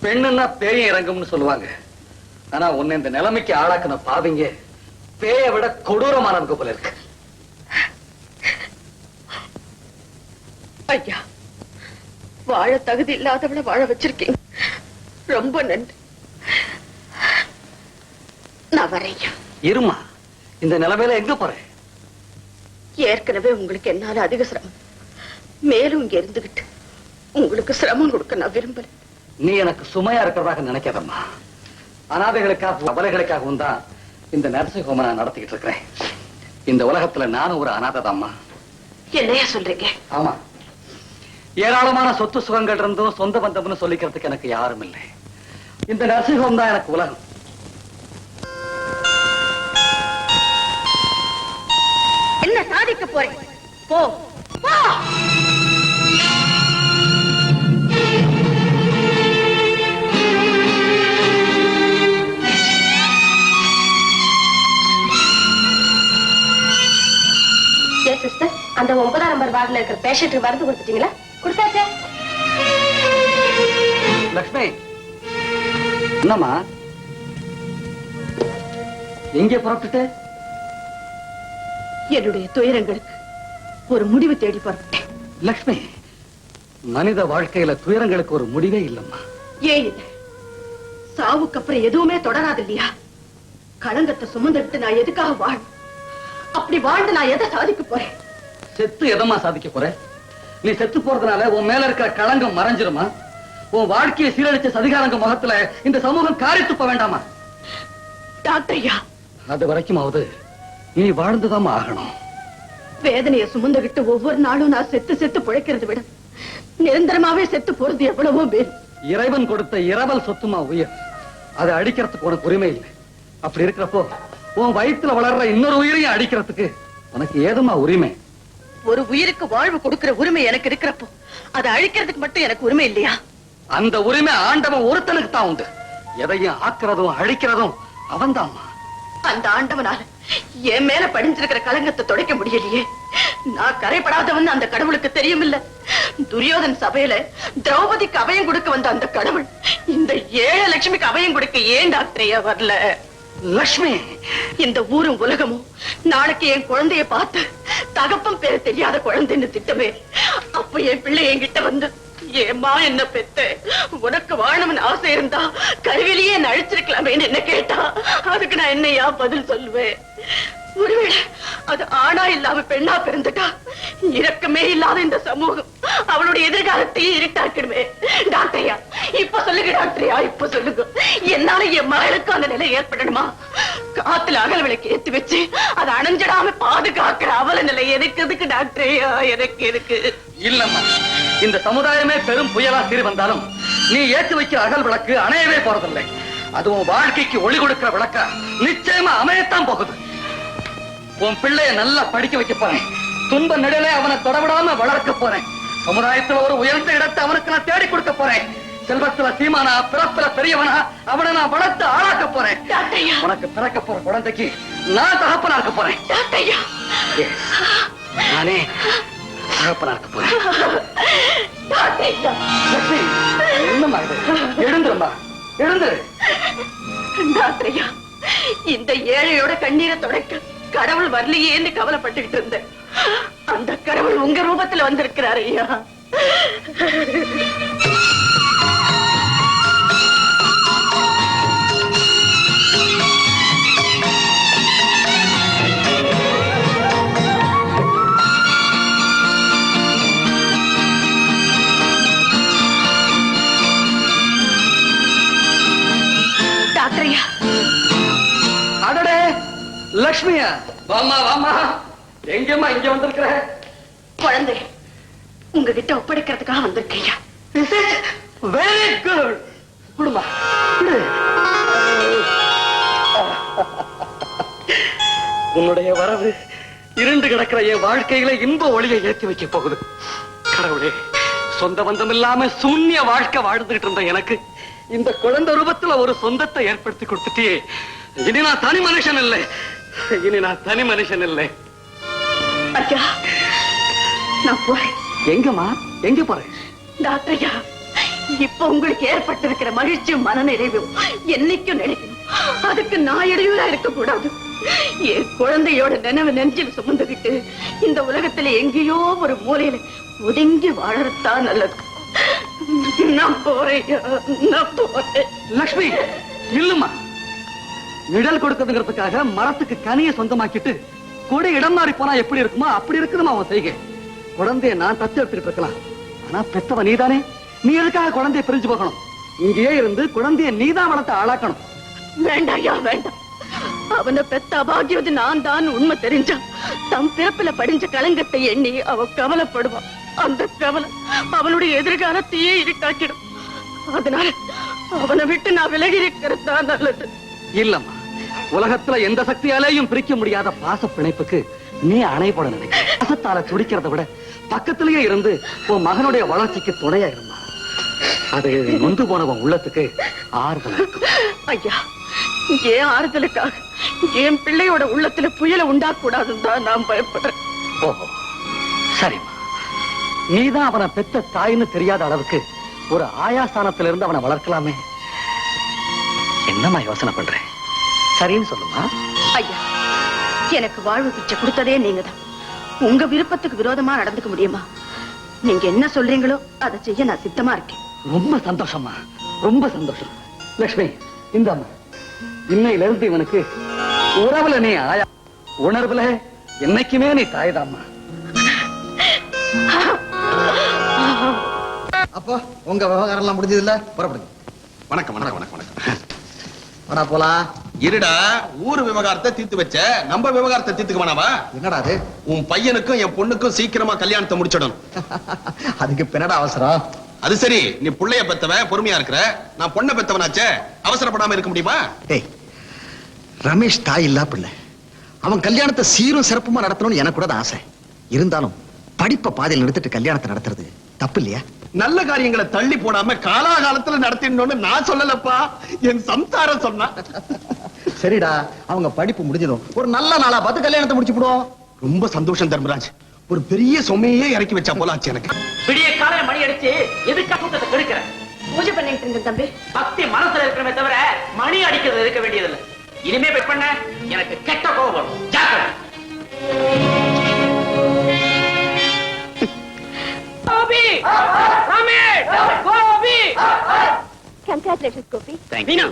பெண்ணுன்னா பேய் இறங்கும்னு சொல்லுவாங்க. ஆனா உன்னை இந்த நிலைமைக்கு ஆளாக்குன பாவிங்க பேயை விட கொடூரமானவங்க போல இருக்கு. ஐயா, வாழ தகுதி இல்லாதவளை வாழ வச்சிருக்கீங்க. ரொம்ப நன்றி. நான் வரேன். இருமா, இந்த நிலைமையில எங்க போறேன்? ஏற்கனவே உங்களுக்கு என்னால அதிக சிரமம். மேலும் இங்க இருந்துகிட்டு உங்களுக்கு சிரமம் கொடுக்க நான் விரும்பல. நீ எனக்கு சுமையா இருக்கிறதாக நினைக்காதம்மா. அனாதைகளுக்காக அபலைகளுக்காகவும் தான் இந்த நர்சிங் ஹோம நான் நடத்திக்கிட்டு இருக்கிறேன். இந்த உலகத்துல நானும் ஒரு அனாதைதாம்மா. என்னையா சொல்றீங்க? ஆமா, ஏராளமான சொத்து சுகங்கள் இருந்தும் சொந்த பந்தம்னு சொல்லிக்கிறதுக்கு எனக்கு யாரும் இல்லை. இந்த நர்சிங் ஹோம் தான் எனக்கு உலகம். என்ன சாதிக்க போறேன்? போ போ. சிஸ்டர், அந்த 9ஆம் நம்பர் வார்டுல இருக்கிற பேஷண்ட்டுக்கு மருந்து கொடுத்துட்டீங்களா? கொடுத்தாச்சே. லட்சுமி, என்னம்மா எங்கே புறப்பட்டு? என்னுடைய துயரங்களுக்கு ஒரு முடிவு தேடி புறப்பட்டேன். லட்சுமி, மனித வாழ்க்கையில துயரங்களுக்கு ஒரு முடிவே இல்லம்மா. ஏன் இல்லை? சாவுக்கு அப்புறம் எதுவுமே தொடராது இல்லையா? களங்கத்தை சுமந்துட்டு நான் எதுக்காக வாழ்? அப்படி வாழ்ந்து நான் எதை சாதிக்க போறேன்? செத்து எதமா சாதிக்க போற? நீ செத்து போறதுனால உன் மேல இருக்கிற களங்கம் மறைஞ்சிருமா? உன் வாழ்க்கையை சீரழிச்ச சதிகாரங்க முகத்துல இந்த சமூகம் காரி துப்ப வேண்டாமா? டாக்டர் ஐயா, அது வரைக்குமாவது நீ வாழ்ந்துதான் ஆகணும். வேதனையை சுமந்துகிட்டு ஒவ்வொரு நாளும் நான் செத்து செத்து பிழைக்கிறத விட நிரந்தரமாவே செத்து போறது எவ்வளவோ பேர். இறைவன் கொடுத்த இரவல் சொத்துமா உயிர். அதை அடிக்கிறதுக்கு உனக்கு உரிமை இல்லை. அப்படி இருக்கிறப்போ உன் வயிற்றுல வளர்ற இன்னொரு உயிரையும் அடிக்கிறதுக்கு உனக்கு ஏதுமா உரிமை? ஒரு உயிருக்கு வாழ்வு கொடுக்கிற உரிமை எனக்கு இருக்கிறப்போ அதை அழிக்கிறதுக்கு மட்டும் எனக்கு உரிமை இல்லையா? அந்த உரிமை ஆண்டவன் ஒருத்தனுக்கு தான் உண்டு. எதையும் ஆக்குறதும் அழிக்கிறதும் அவன் தான். அந்த ஆண்டவனால என் மேல படிஞ்சிருக்கிற களங்கத்தை துடைக்க முடியலையே. நான் கரைப்படாதவன் அந்த கடவுளுக்கு தெரியும் இல்ல. துரியோதன் சபையில திரௌபதிக்கு அபயம் கொடுக்க வந்த அந்த கடவுள் இந்த 7 லட்சுமிக்கு அபயம் கொடுக்க ஏன் டாக்டரையா வரல? லட்சுமி, இந்த ஊரும் உலகமும் நாளைக்கு என் குழந்தைய பார்த்து தகப்பம் பேர தெரியாத குழந்தைன்னு திட்டமே. அப்ப என் பிள்ளை என்கிட்ட வந்து, ஏமா என்ன பெத்த, உனக்கு வாழணும்னு ஆசை இருந்தா கருவிலேயே என்ன அழிச்சிருக்கலாமேன்னு என்ன கேட்டா அதுக்கு நான் என்னையா பதில் சொல்லுவேன்? ஒருவேளை அது ஆணா இல்லாம பெண்ணா பிறந்துட்டா இரக்கமே இல்லாத இந்த சமூகம் அவளுடைய எதிர்காலத்தையே இருட்டாக்கிடுமே. டாக்டரையா, இப்ப சொல்லுங்க டாக்டரையா, இப்ப சொல்லுங்க. என்னால என் மகளுக்கு அந்த நிலை ஏற்படணுமா? காத்துல அகல் விளக்கு ஏத்தி வச்சு அதை அணைஞ்சிடாம பாதுகாக்கிற அவல நிலை எதுக்கு டாக்டரையா? எனக்கு எதுக்கு? இல்லம்மா, இந்த சமுதாயமே பெரும் புயலா சீறி வந்தாலும் நீ ஏற்றி வைக்கிற அகல் விளக்கு அணையவே போறதில்லை. அதுவும் வாழ்க்கைக்கு ஒளி கொடுக்கிற விளக்கா நிச்சயமா அமையத்தான் போகுது. உன் பிள்ளைய நல்லா படிக்க வைக்க போறேன். துன்ப நடுவே அவனை தொடவிடாம வளர்க்க போறேன். சமுதாயத்துல ஒரு உயர்ந்த இடத்தை அவனுக்கு நான் தேடி கொடுக்க போறேன். செல்வத்துல சீமானா, பிறப்புல பெரியவனா அவனை நான் வளர்த்து ஆளாக்க போறேன். உனக்கு பிறக்க போற குழந்தைக்கு நான் தகப்பனா இருக்க போறேன். நானே தகப்பனா இருக்க போறேன். என்னமா எழுந்துருமா, எழுந்துரு. டாக்டரையா, இந்த ஏழையோட கண்ணீரை தொடக்க கடவுள் வரலையேன்னு கவலைப்பட்டுக்கிட்டு இருந்தேன். அந்த கடவுள் உங்க ரூபத்துல வந்திருக்கிறார் ஐயா. டாக்டரையா. அடடே லட்சுமியா, வாமா வாமா. எங்கம்மா இங்க வந்திருக்கிற? குழந்தை உங்ககிட்ட ஒப்படைக்கிறதுக்காக வந்திருக்கீங்க. Very good. குடுமா, உன்னுடைய வரவு இருண்டு கிடக்கிற என் வாழ்க்கையில இன்ப ஒளியை ஏற்றி வைக்க போகுது. கடவுளே, சொந்த பந்தம் இல்லாம சூன்ய வாழ்க்கை வாழ்ந்துகிட்டு இருந்த எனக்கு இந்த குழந்தை ரூபத்துல ஒரு சொந்தத்தை ஏற்படுத்தி கொடுத்துட்டியே. இனி நான் தனி மனுஷன் இல்லை. இனி நான் தனி மனுஷன் இல்லை. ஐயா, நான் போறேன். எங்கம்மா, எங்க போறேன்? டாக்டரையா, இப்ப உங்களுக்கு ஏற்பட்டிருக்கிற மகிழ்ச்சியும் மனநிறைவும் என்னைக்கும் நினைக்கணும். அதுக்கு நான் இடையூறா இருக்க கூடாது. என் குழந்தையோட நினைவு நெஞ்சில் சுமந்துகிட்டு இந்த உலகத்துல எங்கேயோ ஒரு மூலையில ஒதுங்கி வாழறதுதான் நல்லது. நான் போறேன், நான் போறேன். லக்ஷ்மி இல்லம்மா, நிழல் கொடுக்கிறதுங்கிறதுக்காக மரத்துக்கு கனியை சொந்தமாக்கிட்டு கொடி இடம் மாறி போனா எப்படி இருக்குமோ அப்படி இருக்குதுமா அவன் செய்கை. குழந்தைய நான் தத்து எடுத்துட்டு இருக்கலாம், ஆனா பெத்தவ நீதானே. நீ எதுக்காக குழந்தைய பிரிஞ்சு போகணும்? இங்கேயே இருந்து குழந்தைய நீதான் வளர்த்து ஆளாக்கணும். வேண்டாயா வேண்டாம். அவனை பெத்த அபாகியது நான் தான் உண்மை தெரிஞ்சா தம் பிறப்புல படிஞ்ச களங்கத்தை எண்ணி அவ கவலைப்படுவான். அந்த கவலை அவனுடைய எதிர்காலத்தையே இருக்காக்கிடும். அதனால அவனை விட்டு நான் விலகி இருக்கிறது தான் நல்லது. இல்லம்மா, உலகத்துல எந்த சக்தியாலேயும் பிரிக்க முடியாத பாச பிணைப்புக்கு நீ அணை போட நினைக்க. பாசத்தால துடிக்கிறத விட பக்கத்திலேயே இருந்து உன் மகனுடைய வளர்ச்சிக்கு துணையா இருந்தா அது நொந்து போனவன் உள்ளத்துக்கு ஆறுதல். ஐயா, ஏன் ஆறுதலுக்காக என் பிள்ளையோட உள்ளத்துல புயலை உண்டாக்கூடாதுன்னு தான் நான் பயப்படுறேன். ஓஹோ, சரிம்மா. நீதான் அவனை பெத்த தாயின்னு தெரியாத அளவுக்கு ஒரு ஆயாஸ்தானத்துல இருந்து அவனை வளர்க்கலாமே. என்னம்மா யோசனை பண்றேன்? சரின்னு சொல்லுமா. ஐயா, எனக்கு வாழ்வு பிச்சை கொடுத்ததே நீங்கதான். உங்க விருப்பத்துக்கு விரோதமா நடந்துக்க முடியுமா? நீங்க என்ன சொல்றீங்களோ அதை செய்ய நான் சித்தமா இருக்கேன். ரொம்ப சந்தோஷமா, ரொம்ப சந்தோஷம். லட்சுமி, இந்தாம்மா. இன்னையில இருந்து இவனுக்கு உறவுல நீ ஆயா, உணர்வுல என்னைக்குமே நீ தாய்தாம்மா. அப்போ உங்க விவகாரம் எல்லாம் முடிஞ்சது இல்ல? புறப்படுங்க. வணக்கம் வணக்கம் வணக்கம் வணக்கம். வாடா போலாம். இருடா, ஊர் விவகாரத்தை தீர்த்து வச்ச, நம்ம விவகாரத்தை தீர்த்துக்க வேணாவா? என்னடா அது? உன் பையனுக்கும் என் பொண்ணுக்கும் சீக்கிரமா கல்யாணத்தை முடிச்சிடணும். அதுக்கு பின்னடா அவசரம்? அது சரி, நீ புள்ளைய பெத்தவன், பொறுமையா இருக்கிற. நான் பொண்ணை பெத்தவனாச்சே, அவசரப்படாம இருக்க முடியுமா? டேய், ரமேஷ் தாய் இல்லா பிள்ளை. அவன் கல்யாணத்தை சீரும் சிறப்புமா நடத்தணும்னு எனக்கு கூட தான் ஆசை. இருந்தாலும் படிப்பை பாதையில் நிறுத்திட்டு கல்யாணத்தை நடத்துறது தப்பு இல்லையா? நல்ல காரியங்களை தள்ளி போடாம காலாகாலத்துல நடத்திடணும்னு நான் சொல்லலப்பா, என் சம்சாரம் சொன்னா. சரிடா, அவங்க படிப்பு முடிஞ்சதும் ஒரு நல்ல நாளா பார்த்து கல்யாணத்தை முடிச்சு விடுவோம். ரொம்ப சந்தோஷம் தர்மராஜ். ஒரு பெரிய சுமையே இறக்கி வச்சா போல ஆச்சு எனக்கு. விடிய காலை மணி அடிச்சு எதுக்கா தூக்கத்தை கெடுக்கிற? பூஜை பண்ணிட்டு இருங்க தம்பி. பக்தி மனசுல இருக்கிறமே தவிர மணி அடிக்கிறது இருக்க வேண்டியதில்லை. இனிமே போய் பண்ண எனக்கு கெட்ட கோபம் வரும். ஜாக்கிரதை. கோபி! ரமேஷ்! கோபி! Congratulations, கோபி. மீனா,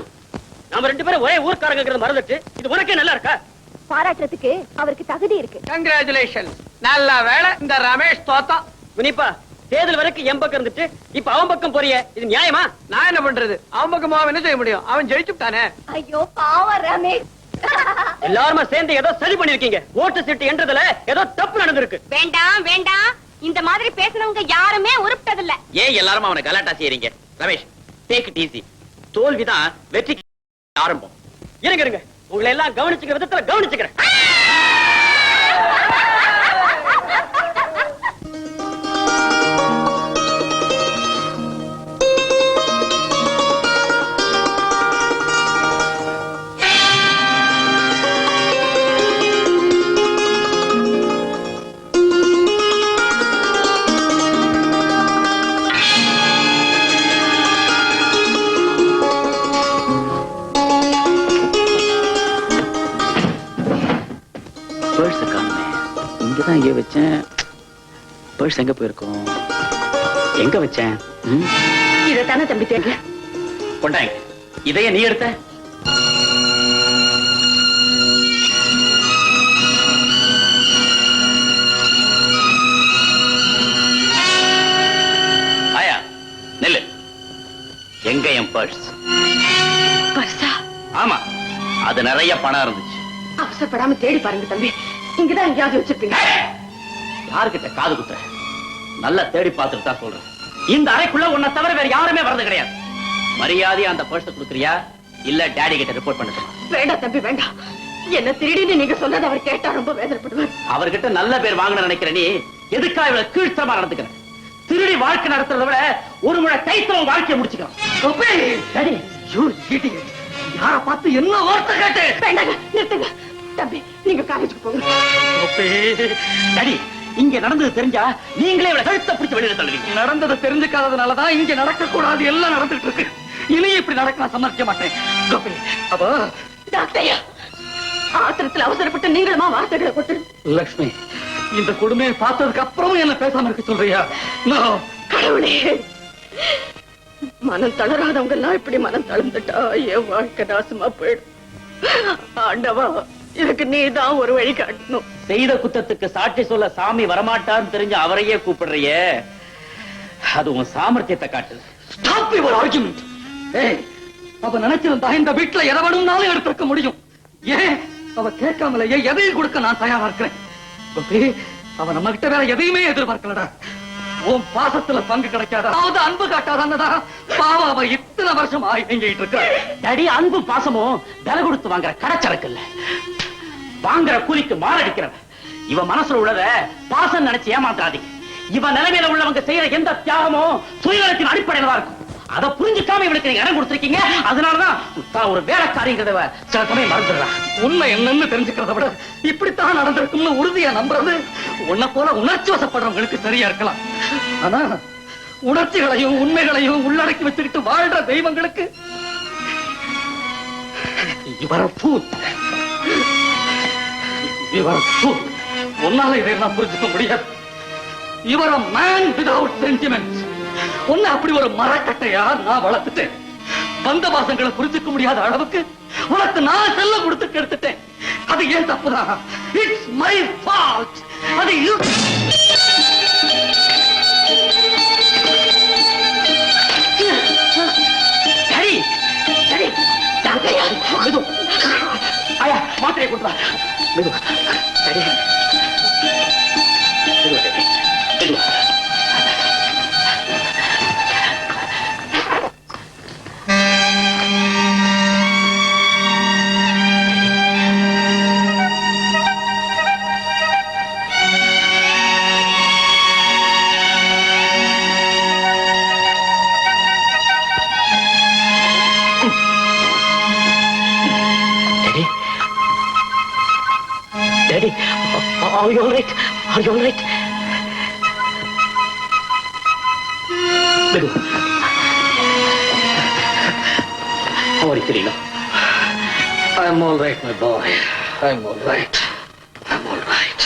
நாம ரெண்டு பேரும் ஒரே ஊர்க்காரங்கிறது மறந்துட்டு இது உனக்கே நல்லா இருக்கா? பாராட்டுறதுக்கு அவருக்கு தகுதி இருக்கு. கங்க்ராச்சுலேஷன். நல்ல வேலை இந்த ரமேஷ் தோத்தான். முனிப்பா, தேர்தல் வரைக்கும் என் பக்கம் இருந்துட்டு இப்ப அவன் பக்கம் போறிய, இது நியாயமா? நான் என்ன பண்றது? அவன் பக்கம் அவன் என்ன செய்ய முடியும்? அவன் ஜெயிச்சுட்டானே. ஐயோ பாவம் ரமேஷ். எல்லாருமா சேர்ந்து ஏதோ சரி பண்ணிருக்கீங்க. ஓட்டு சீட்டு என்றதுல ஏதோ தப்பு நடந்திருக்கு. வேண்டாம் வேண்டாம், இந்த மாதிரி பேசுறவங்க யாருமே உருப்பட்டதில்ல. ஏன் எல்லாரும் அவனை கலாட்டா செய்யறீங்க? Ramesh, take it easy. தோல்விதான் வெற்றிக்கு ஆரம்பம். இருங்க இருங்க, உங்களை எல்லாம் கவனிச்சுக்கிற விதத்துல கவனிச்சுக்கிறேன். இங்க வச்சேன். பர்ஸ் எங்க போயிருக்கோம்? எங்க வச்சேன்? இதைத்தானே தம்பி தேங்க. கொண்டாங்க. இதைய நீ எடுத்த? ஆயா, நெல்லு. எங்க என் பர்ஸ்? பர்சா? ஆமா, அது நிறைய பணம் இருந்துச்சு. அவசரப்படாம தேடி பாருங்க தம்பி. இங்கதான் எங்கேயாவது வச்சிருப்பீங்க. யாருக்கிட்ட காது குத்துற? நல்லா தேடி பார்த்துட்டு தான் சொல்றேன். இந்த அறைக்குள்ள உன்னை தவிர வேற யாருமே வரது கிடையாது. மரியாதையா அந்த பர்ஸ் கொடுக்குறியா, இல்ல டாடி கிட்ட ரிப்போர்ட் பண்ணட்டுமா? வேண்டாம் தம்பி வேண்டாம். என்ன திருடின்னு நீங்க சொன்னது அவர் கேட்டா ரொம்ப வேதனைப்படுவார். அவர்கிட்ட நல்ல பேர் வாங்கணும்னு நினைக்கிற நீ எதுக்கா இவ்வளவு கீழ்த்தரமா நடந்துக்கிற? திருடி வாழ்க்கை நடத்துறத விட ஒரு முறை கைத்தவன் வாழ்க்கையை முடிச்சுக்கலாம். யார பார்த்து என்ன வார்த்தை கேட்டு? வேண்டாங்க, நிறுத்துங்க தம்பி. நீங்க காலேஜுக்கு போங்க. டாடி, இங்க நடந்தது தெரிஞ்சா நீங்களே இவளை கழுத்தை பிடிச்சு வெளியில தள்ளுவீங்க. நடந்தது தெரிஞ்சுக்காததுனாலதான் இங்க நடக்க கூடாது எல்லாம் நடந்துட்டு இருக்கு. இனி இப்படி நடக்க நான் சம்மதிக்க மாட்டேன். கோபி, அப்போ டாக்டரையா ஆத்திரத்தில் அவசரப்பட்டு நீங்களுமா வார்த்தைகளை கொட்டு. லக்ஷ்மி, இந்த கொடுமையை பார்த்ததுக்கு அப்புறமும் என்ன பேசாம இருக்க சொல்றியா? கடவுளே, மனம் தளராதவங்க எல்லாம் இப்படி மனம் தளர்ந்துட்டா என் வாழ்க்கை நாசமா போயிடும். ஆண்டவா, எனக்கு நீதான் ஒரு வழி காட்டணும். செய்த குத்தத்துக்கு சாட்சி சொல்ல சாமி வரமாட்டான்னு தெரிஞ்சு அவரையே கூப்பிடுறியே, அது உன் சாமர்த்தியத்தை காட்டுது. Stop your argument. ஏய், அவ நினைச்சிருந்தா இந்த வீட்டுல எதை வேணும்னாலும் எடுத்திருக்க முடியும். ஏன் அவ கேட்காமலேயே எதையும் கொடுக்க நான் தயாரா இருக்கிறேன். கோபி, அவ நம்ம கிட்ட வேற எதையுமே எதிர்பார்க்கலடா. உன் பாசத்துல பங்கு கிடைக்காத, அதாவது அன்பு காட்டாதா பாவ அவ இத்தனை வருஷம் ஆகிட்டு இருக்க. டாடி, அன்பு பாசமும் விலை கொடுத்து வாங்குற கடைச்சரக்கு இல்ல, வாங்குற கூலிக்கு மாரடிக்கிறவ. இவ மனசுல உள்ளத பாசம் நினைச்சு ஏமாத்தாதீங்க. இவ நிலைமையில உள்ளவங்க செய்யற எந்த தியாகமும் சுயநலத்தின் அடிப்படையில இருக்கும். அதை புரிஞ்சுக்காம இவளுக்கு நீங்க இடம் கொடுத்திருக்கீங்க. அதனாலதான் ஒரு வேலைக்காரிங்கிறத சில சமயம் மறந்துடுறான். உண்மை என்னன்னு தெரிஞ்சுக்கிறத விட இப்படித்தான் நடந்திருக்கும்னு உறுதியா நம்புறது உன்னை போல உணர்ச்சி வசப்படுறவங்களுக்கு சரியா இருக்கலாம். ஆனா உணர்ச்சிகளையும் உண்மைகளையும் உள்ளடக்கி வச்சுக்கிட்டு வாழ்ற தெய்வங்களுக்கு இவர உன்னால இதையெல்லாம் புரிஞ்சுக்க முடியாது. இவர மேன் வித்அவுட் சென்டிமெண்ட். உன்னை அப்படி ஒரு மரக்கட்டையா நான் வளர்த்துட்டேன். பந்த பாசங்களை புரிஞ்சுக்க முடியாத அளவுக்கு உனக்கு நான் செல்ல கொடுத்து கெடுத்துட்டேன். அது ஏன் தப்புதான். It's my fault. அது சரி சரி, ஆயா மாத்திரையை கொடுத்தா மெதுவா. சரி மெதுவா மெதுவா. Daddy, are you all right? Are you all right? Medu. How are you feeling now? I'm all right, my boy. I'm all right. I'm all right.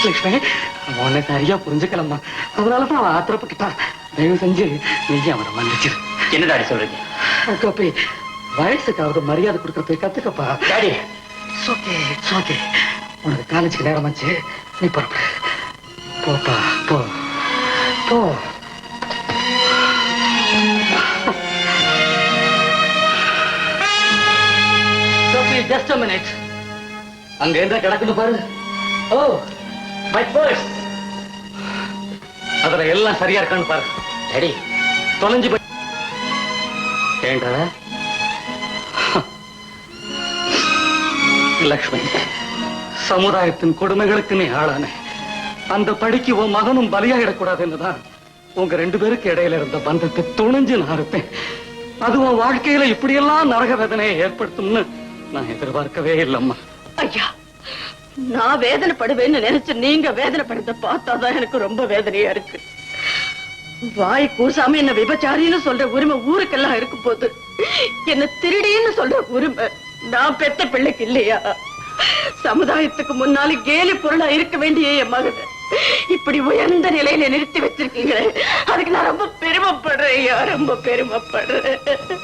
Lakshmi, உன்னை சரியா புரிஞ்சுக்கலம்மா. அதனாலதான் அவன் ஆத்திரப்பட்டுட்டான். தயவு செஞ்சு நீ அவனை மன்னிச்சிரு. என்ன டாடி சொல்றீங்க? கோபி, வயசுக்காவது மரியாதை கொடுக்கறதுக்கு கத்துக்கப்பா. டாடி, ஓகே ஓகே, உனக்கு காலேஜுக்கு நேரமாச்சு, நீ புறப்படு. போப்பா போ போ. சோபி, just a minute. அங்க என்ன கிடக்குன்னு பாரு. Oh my purse. அதுல எல்லாம் சரியா இருக்கான்னு பாரு. டாடி, தொலைஞ்சு போய் ஏண்டா லக்ஷ்மி, சமுதாயத்தின் கொடுமைகளுக்கு நீ ஆளான. அந்த படிக்கு உன் மகனும் பலியாயிடக்கூடாதுன்னுதான் உங்க 2 பேருக்கு இடையில இருந்த பந்தத்தை துணிஞ்சு நான் இருப்பேன். அது உன் வாழ்க்கையில இப்படியெல்லாம் நரக வேதனையை ஏற்படுத்தும்னு நான் எதிர்பார்க்கவே இல்லம்மா. ஐயா, நான் வேதனைப்படுவேன்னு நினைச்சு நீங்க வேதனைப்படுத்த பார்த்தாதான் எனக்கு ரொம்ப வேதனையா இருக்கு. வாய் கூசாம என்ன விபச்சாரின்னு சொல்ற உரிமை ஊருக்கெல்லாம் இருக்கும் போது என்ன திருடின்னு சொல்ற உரிமை நான் பெத்த பிள்ளைக்கு இல்லையா? சமுதாயத்துக்கு முன்னால கேலி பொருளா இருக்க வேண்டிய என் மகன் இப்படி உயர்ந்த நிலையில நிறுத்தி வச்சிருக்கீங்களே, அதுக்கு நான் ரொம்ப பெருமைப்படுறேன். ரொம்ப பெருமைப்படுறேன்.